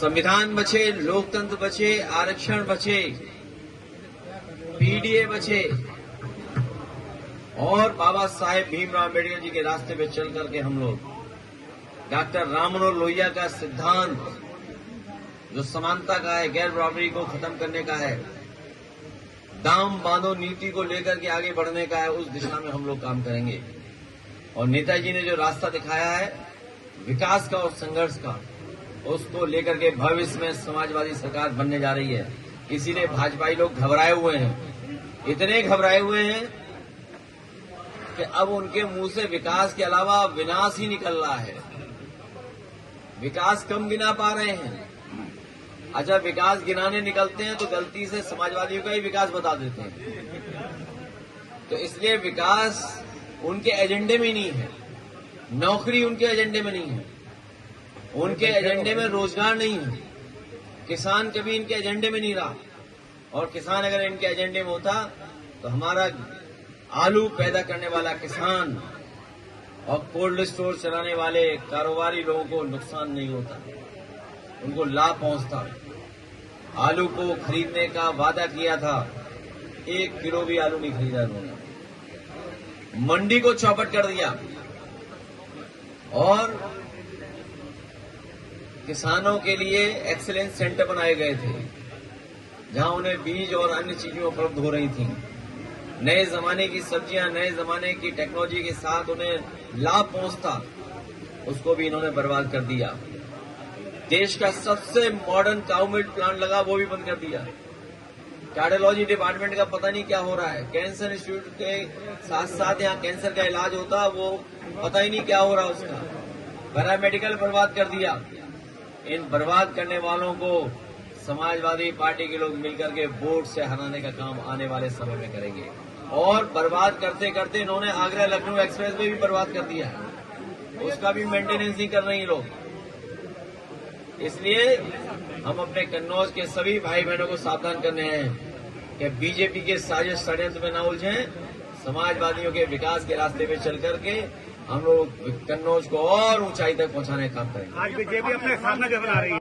संविधान बचे, लोकतंत्र बचे, आरक्षण बचे, पीडीए बचे और बाबा साहेब भीमराव अम्बेडकर जी के रास्ते पे चल करके हम लोग डॉक्टर राम मनोहर लोहिया का सिद्धांत जो समानता का है, गैर बराबरी को खत्म करने का है, दाम बांधो नीति को लेकर के आगे बढ़ने का है, उस दिशा में हम लोग काम करेंगे। और नेताजी ने जो रास्ता दिखाया है विकास का और संघर्ष का, उसको लेकर के भविष्य में समाजवादी सरकार बनने जा रही है। इसीलिए भाजपाई लोग घबराए हुए हैं, इतने घबराए हुए हैं कि अब उनके मुंह से विकास के अलावा विनाश ही निकल रहा है। विकास कम गिना पा रहे हैं। अच्छा, विकास गिनाने निकलते हैं तो गलती से समाजवादियों का ही विकास बता देते हैं। तो इसलिए विकास उनके एजेंडे में नहीं है, नौकरी उनके एजेंडे में नहीं है, उनके एजेंडे में रोजगार नहीं है, किसान कभी इनके एजेंडे में नहीं रहा। और किसान अगर इनके एजेंडे में होता तो हमारा आलू पैदा करने वाला किसान और कोल्ड स्टोर चलाने वाले कारोबारी लोगों को नुकसान नहीं होता, उनको लाभ पहुंचता। आलू को खरीदने का वादा किया था, 1 किलो भी आलू नहीं खरीदा उन्होंने। मंडी को चौपट कर दिया और किसानों के लिए एक्सीलेंस सेंटर बनाए गए थे जहां उन्हें बीज और अन्य चीजें उपलब्ध हो रही थी। नए जमाने की सब्जियां, नए जमाने की टेक्नोलॉजी के साथ उन्हें लाभ पहुंचता, उसको भी इन्होंने बर्बाद कर दिया। देश का सबसे मॉडर्न काउ मिल्क प्लांट लगा, वो भी बंद कर दिया। कार्डियोलॉजी डिपार्टमेंट का पता नहीं क्या हो रहा है। कैंसर इंस्टीट्यूट के साथ साथ यहाँ कैंसर का इलाज होता, वो पता ही नहीं क्या हो रहा उसका। पैरामेडिकल बर्बाद कर दिया। इन बर्बाद करने वालों को समाजवादी पार्टी के लोग मिलकर के वोट से हराने का काम आने वाले समय में करेंगे। और बर्बाद करते करते इन्होंने आगरा लखनऊ एक्सप्रेस वे भी बर्बाद कर दिया है, उसका भी मेंटेनेंस नहीं कर रहे हैं लोग। इसलिए हम अपने कन्नौज के सभी भाई बहनों को सावधान करने हैं कि बीजेपी के साजिश षड्यंत्र में न उलझें। समाजवादियों के विकास के रास्ते पे चल करके हम लोग कन्नौज को और ऊंचाई तक पहुंचाने का काम करेंगे। आज बीजेपी अपने सामने बना रही है।